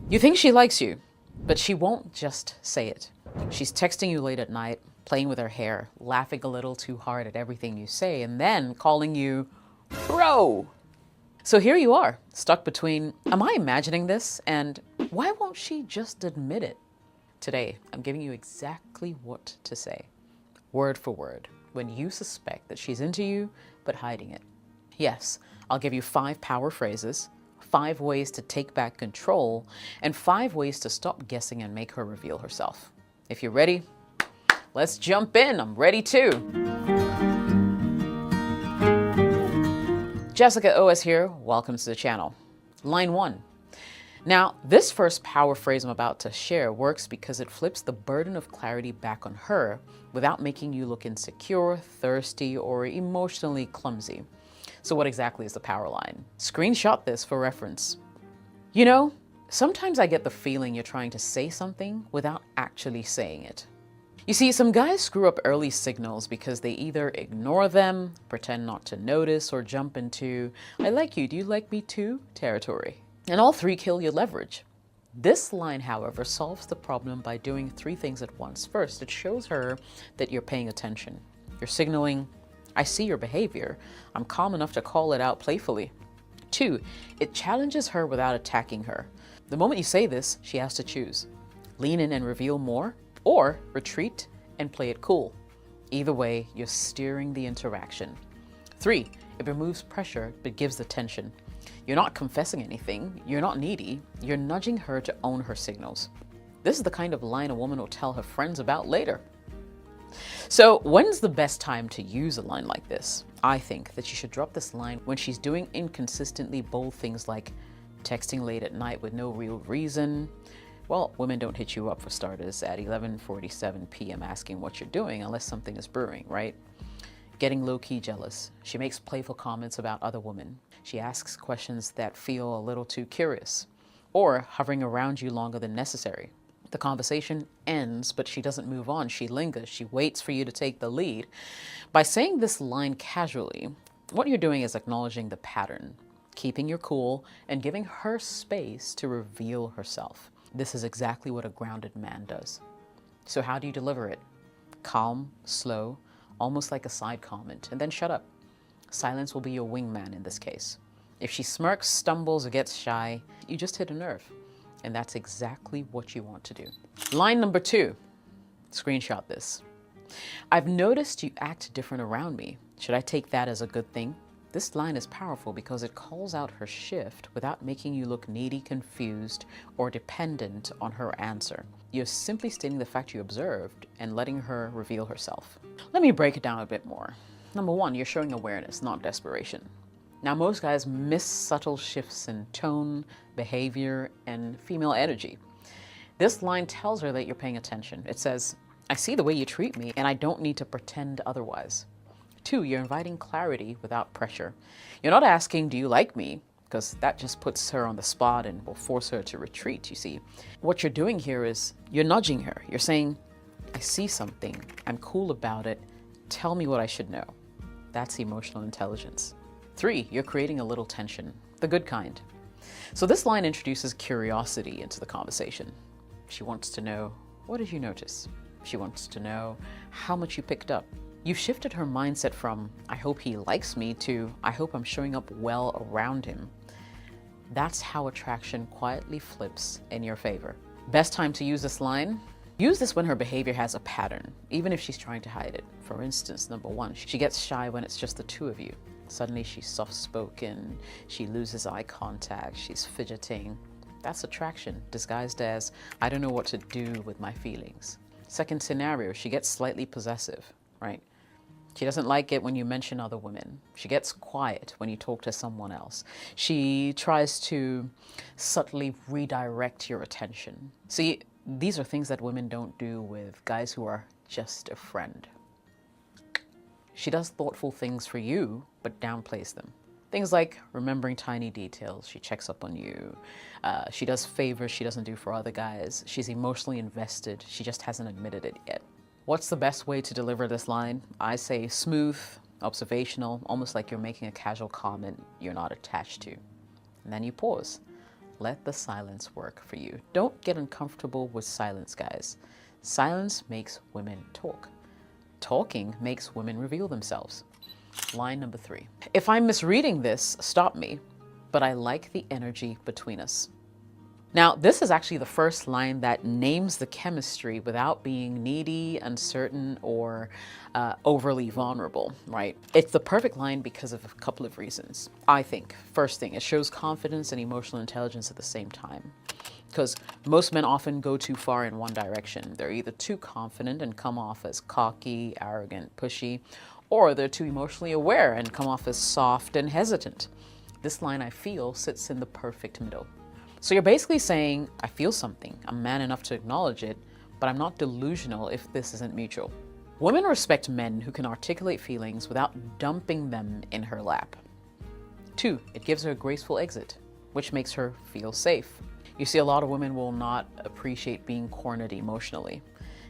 You think she likes you, but she won't just say it. She's texting you late at night, playing with her hair, laughing a little too hard at everything you say, and then calling you bro. So here you are, stuck between, am I imagining this? And why won't she just admit it? Today, I'm giving you exactly what to say, word for word, when you suspect that she's into you, but hiding it. Yes, I'll give you 5 power phrases, 5 ways to take back control, and 5 ways to stop guessing and make her reveal herself. If you're ready, let's jump in. I'm ready too. Jessica OS here. Welcome to the channel. Line 1. Now, this first power phrase I'm about to share works because it flips the burden of clarity back on her without making you look insecure, thirsty, or emotionally clumsy. So what exactly is the power line? Screenshot this for reference. You know, sometimes I get the feeling you're trying to say something without actually saying it. You see, some guys screw up early signals because they either ignore them, pretend not to notice, or jump into, I like you, do you like me too territory. And all 3 kill your leverage. This line, however, solves the problem by doing 3 things at once. First, it shows her that you're paying attention. You're signaling, I see your behavior. I'm calm enough to call it out playfully. 2, it challenges her without attacking her. The moment you say this, she has to choose. Lean in and reveal more, or retreat and play it cool. Either way, you're steering the interaction. 3, it removes pressure but gives the tension. You're not confessing anything, you're not needy, you're nudging her to own her signals. This is the kind of line a woman will tell her friends about later. So when's the best time to use a line like this? I think that you should drop this line when she's doing inconsistently bold things like texting late at night with no real reason. Well, women don't hit you up for starters at 11:47 p.m. asking what you're doing unless something is brewing, right? Getting low-key jealous. She makes playful comments about other women. She asks questions that feel a little too curious, or hovering around you longer than necessary. The conversation ends, but she doesn't move on. She lingers. She waits for you to take the lead. By saying this line casually, what you're doing is acknowledging the pattern, keeping your cool, and giving her space to reveal herself. This is exactly what a grounded man does. So how do you deliver it? Calm, slow, almost like a side comment, and then shut up. Silence will be your wingman in this case. If she smirks, stumbles, or gets shy, you just hit a nerve. And that's exactly what you want to do. Line number 2. Screenshot this. I've noticed you act different around me. Should I take that as a good thing? This line is powerful because it calls out her shift without making you look needy, confused, or dependent on her answer. You're simply stating the fact you observed and letting her reveal herself. Let me break it down a bit more. Number 1, you're showing awareness, not desperation. Now, most guys miss subtle shifts in tone, behavior, and female energy. This line tells her that you're paying attention. It says, I see the way you treat me, and I don't need to pretend otherwise. 2, you're inviting clarity without pressure. You're not asking, do you like me? Because that just puts her on the spot and will force her to retreat, you see. What you're doing here is you're nudging her. You're saying, I see something. I'm cool about it. Tell me what I should know. That's emotional intelligence. 3, you're creating a little tension, the good kind. So this line introduces curiosity into the conversation. She wants to know, what did you notice? She wants to know how much you picked up. You've shifted her mindset from, I hope he likes me, to, I hope I'm showing up well around him. That's how attraction quietly flips in your favor. Best time to use this line? Use this when her behavior has a pattern, even if she's trying to hide it. For instance, number 1, she gets shy when it's just the 2 of you. Suddenly she's soft-spoken, she loses eye contact, she's fidgeting. That's attraction, disguised as, I don't know what to do with my feelings. Second scenario, she gets slightly possessive, right? She doesn't like it when you mention other women. She gets quiet when you talk to someone else. She tries to subtly redirect your attention. See, these are things that women don't do with guys who are just a friend. She does thoughtful things for you, but downplays them. Things like remembering tiny details. She checks up on you. She does favors she doesn't do for other guys. She's emotionally invested. She just hasn't admitted it yet. What's the best way to deliver this line? I say smooth, observational, almost like you're making a casual comment you're not attached to. And then you pause. let the silence work for you. Don't get uncomfortable with silence, guys. Silence makes women talk. Talking makes women reveal themselves. Line number 3. If I'm misreading this, stop me, but I like the energy between us. Now, this is actually the first line that names the chemistry without being needy, uncertain, or overly vulnerable, right? It's the perfect line because of a couple of reasons. I think, first thing, it shows confidence and emotional intelligence at the same time. Because most men often go too far in one direction. They're either too confident and come off as cocky, arrogant, pushy, or they're too emotionally aware and come off as soft and hesitant. This line, I feel, sits in the perfect middle. So you're basically saying, I feel something, I'm man enough to acknowledge it, but I'm not delusional if this isn't mutual. Women respect men who can articulate feelings without dumping them in her lap. 2, it gives her a graceful exit, which makes her feel safe. You see, a lot of women will not appreciate being cornered emotionally,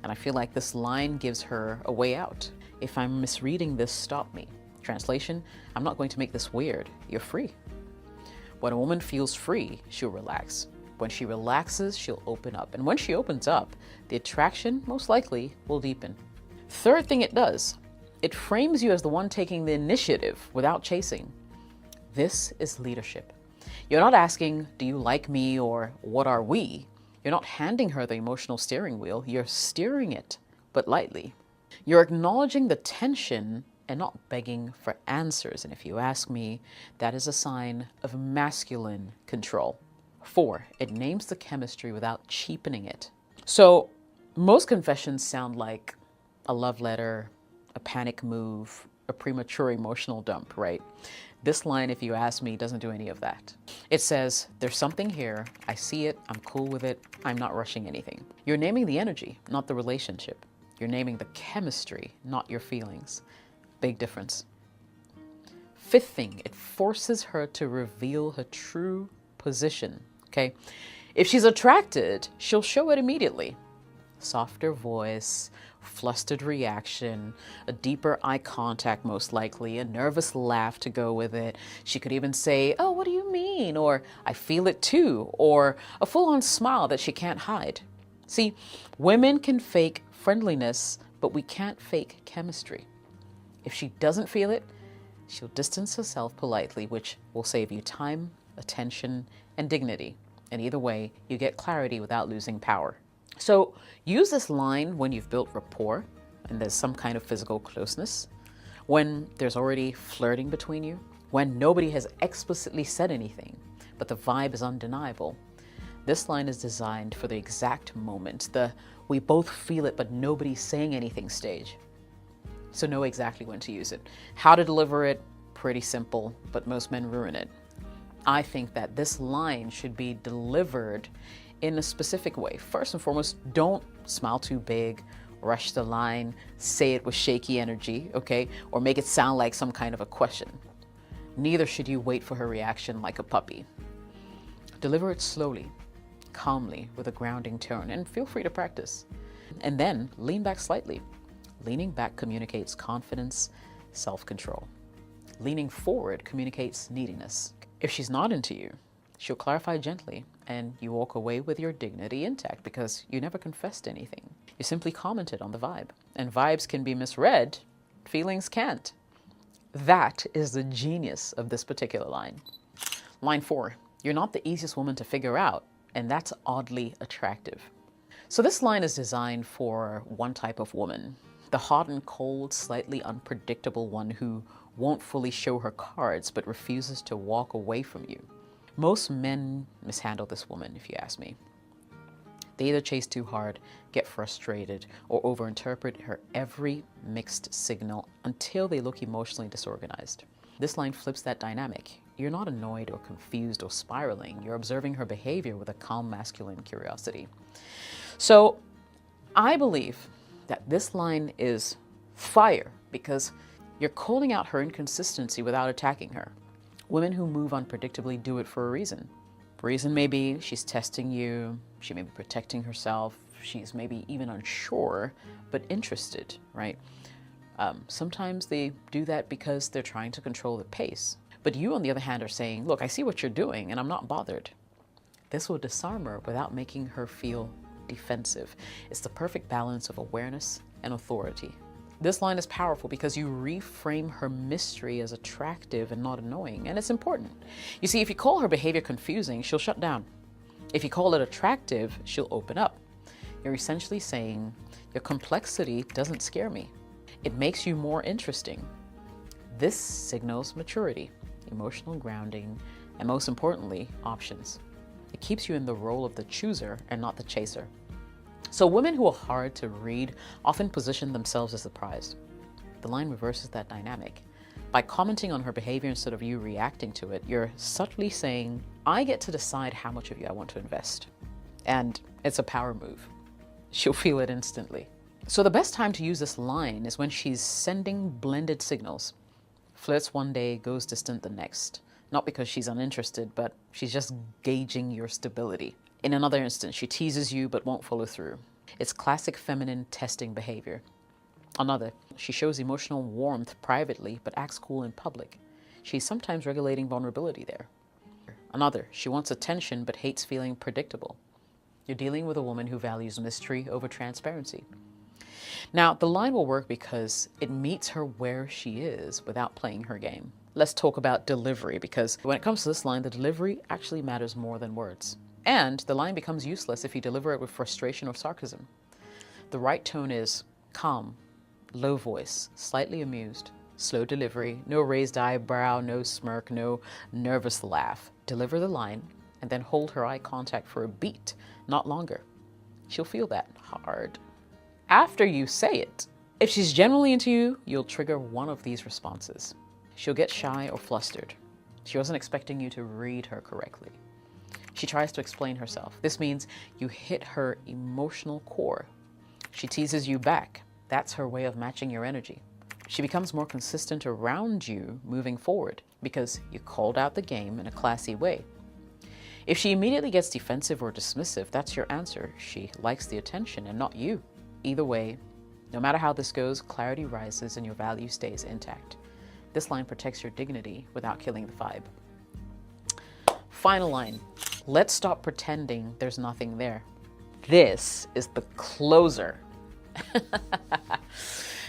and I feel like this line gives her a way out. If I'm misreading this, stop me. Translation, I'm not going to make this weird. You're free. When a woman feels free, she'll relax. When she relaxes, she'll open up. And when she opens up, the attraction, most likely, will deepen. Third thing it does, it frames you as the one taking the initiative without chasing. This is leadership. You're not asking, do you like me, or what are we? You're not handing her the emotional steering wheel. You're steering it, but lightly. You're acknowledging the tension and not begging for answers. And if you ask me, that is a sign of masculine control. 4, it names the chemistry without cheapening it. So most confessions sound like a love letter, a panic move, a premature emotional dump, right? This line, if you ask me, doesn't do any of that. It says, there's something here, I see it, I'm cool with it, I'm not rushing anything. You're naming the energy, not the relationship. You're naming the chemistry, not your feelings. Big difference. 5th thing, it forces her to reveal her true position, okay? If she's attracted, she'll show it immediately. Softer voice, flustered reaction, a deeper eye contact most likely, a nervous laugh to go with it. She could even say, oh, what do you mean? Or I feel it too, or a full-on smile that she can't hide. See, women can fake friendliness, but we can't fake chemistry. If she doesn't feel it, she'll distance herself politely, which will save you time, attention, and dignity. And either way, you get clarity without losing power. So use this line when you've built rapport and there's some kind of physical closeness, when there's already flirting between you, when nobody has explicitly said anything, but the vibe is undeniable. This line is designed for the exact moment, the we both feel it but nobody's saying anything stage. So know exactly when to use it. How to deliver it, pretty simple, but most men ruin it. I think that this line should be delivered in a specific way. First and foremost, don't smile too big, rush the line, say it with shaky energy, okay? Or make it sound like some kind of a question. Neither should you wait for her reaction like a puppy. Deliver it slowly, calmly, with a grounding tone, and feel free to practice. And then lean back slightly. Leaning back communicates confidence, self-control. Leaning forward communicates neediness. If she's not into you, she'll clarify gently, and you walk away with your dignity intact because you never confessed anything. You simply commented on the vibe. And vibes can be misread, feelings can't. That is the genius of this particular line. Line 4, you're not the easiest woman to figure out, and that's oddly attractive. So this line is designed for one type of woman, the hot and cold, slightly unpredictable one who won't fully show her cards but refuses to walk away from you. Most men mishandle this woman, if you ask me. They either chase too hard, get frustrated, or overinterpret her every mixed signal until they look emotionally disorganized. This line flips that dynamic. You're not annoyed or confused or spiraling. You're observing her behavior with a calm masculine curiosity. So I believe that this line is fire because you're calling out her inconsistency without attacking her. Women who move unpredictably do it for a reason. The reason may be she's testing you, she may be protecting herself, she's maybe even unsure, but interested, right? Sometimes they do that because they're trying to control the pace. But you, on the other hand, are saying, look, I see what you're doing and I'm not bothered. This will disarm her without making her feel defensive. It's the perfect balance of awareness and authority. This line is powerful because you reframe her mystery as attractive and not annoying, and it's important. You see, if you call her behavior confusing, she'll shut down. If you call it attractive, she'll open up. You're essentially saying, your complexity doesn't scare me. It makes you more interesting. This signals maturity, emotional grounding, and most importantly, options. It keeps you in the role of the chooser and not the chaser. So women who are hard to read often position themselves as the prize. The line reverses that dynamic. By commenting on her behavior instead of you reacting to it, you're subtly saying, I get to decide how much of you I want to invest. And it's a power move. She'll feel it instantly. So the best time to use this line is when she's sending blended signals. Flirts one day, goes distant the next. Not because she's uninterested, but she's just gauging your stability. In another instance, she teases you but won't follow through. It's classic feminine testing behavior. Another, she shows emotional warmth privately but acts cool in public. She's sometimes regulating vulnerability there. Another, she wants attention but hates feeling predictable. You're dealing with a woman who values mystery over transparency. Now, the line will work because it meets her where she is without playing her game. Let's talk about delivery, because when it comes to this line, the delivery actually matters more than words. And the line becomes useless if you deliver it with frustration or sarcasm. The right tone is calm, low voice, slightly amused, slow delivery, no raised eyebrow, no smirk, no nervous laugh. Deliver the line and then hold her eye contact for a beat, not longer. She'll feel that hard. After you say it, if she's genuinely into you, you'll trigger one of these responses. She'll get shy or flustered. She wasn't expecting you to read her correctly. She tries to explain herself. This means you hit her emotional core. She teases you back. That's her way of matching your energy. She becomes more consistent around you moving forward because you called out the game in a classy way. If she immediately gets defensive or dismissive, that's your answer. She likes the attention and not you. Either way, no matter how this goes, clarity rises and your value stays intact. This line protects your dignity without killing the vibe. Final line. Let's stop pretending there's nothing there. This is the closer.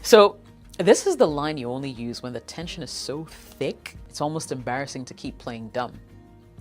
So this is the line you only use when the tension is so thick, it's almost embarrassing to keep playing dumb.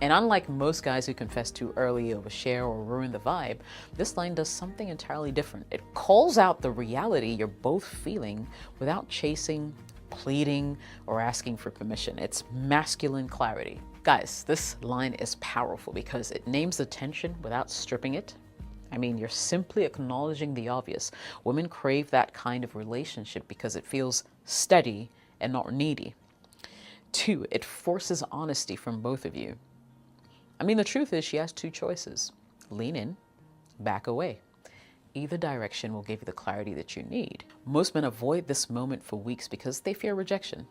And unlike most guys who confess too early, overshare, or ruin the vibe, this line does something entirely different. It calls out the reality you're both feeling without chasing, pleading, or asking for permission. It's masculine clarity. Guys, this line is powerful because it names the tension without stripping it. I mean, you're simply acknowledging the obvious. Women crave that kind of relationship because it feels steady and not needy. 2, it forces honesty from both of you. I mean, the truth is she has 2 choices. Lean in, back away. Either direction will give you the clarity that you need. Most men avoid this moment for weeks because they fear rejection.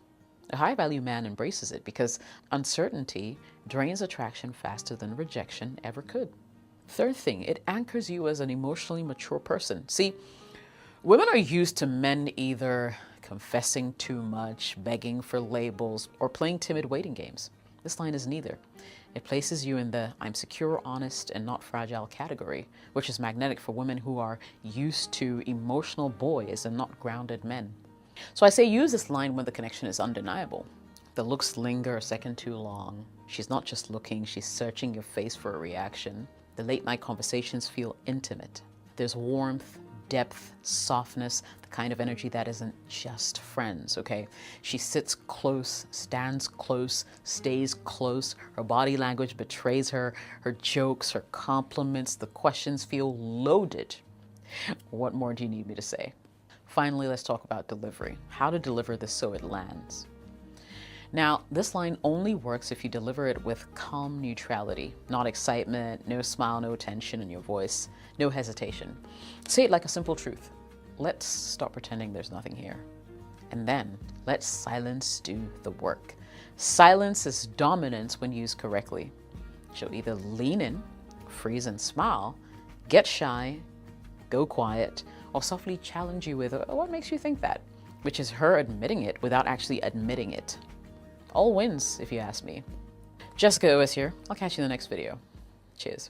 A high-value man embraces it because uncertainty drains attraction faster than rejection ever could. 3rd thing, it anchors you as an emotionally mature person. See, women are used to men either confessing too much, begging for labels, or playing timid waiting games. This line is neither. It places you in the I'm secure, honest, and not fragile category, which is magnetic for women who are used to emotional boys and not grounded men. So I say use this line when the connection is undeniable. The looks linger a second too long. She's not just looking, she's searching your face for a reaction. The late night conversations feel intimate. There's warmth, depth, softness, the kind of energy that isn't just friends, okay? She sits close, stands close, stays close. Her body language betrays her. Her jokes, her compliments, the questions feel loaded. What more do you need me to say? Finally, let's talk about delivery. How to deliver this so it lands. Now, this line only works if you deliver it with calm neutrality, not excitement, no smile, no tension in your voice, no hesitation. Say it like a simple truth. Let's stop pretending there's nothing here. And then let silence do the work. Silence is dominance when used correctly. She'll either lean in, freeze and smile, get shy, go quiet, or softly challenge you with, what makes you think that? Which is her admitting it without actually admitting it. All wins, if you ask me. Jessica OS here. I'll catch you in the next video. Cheers.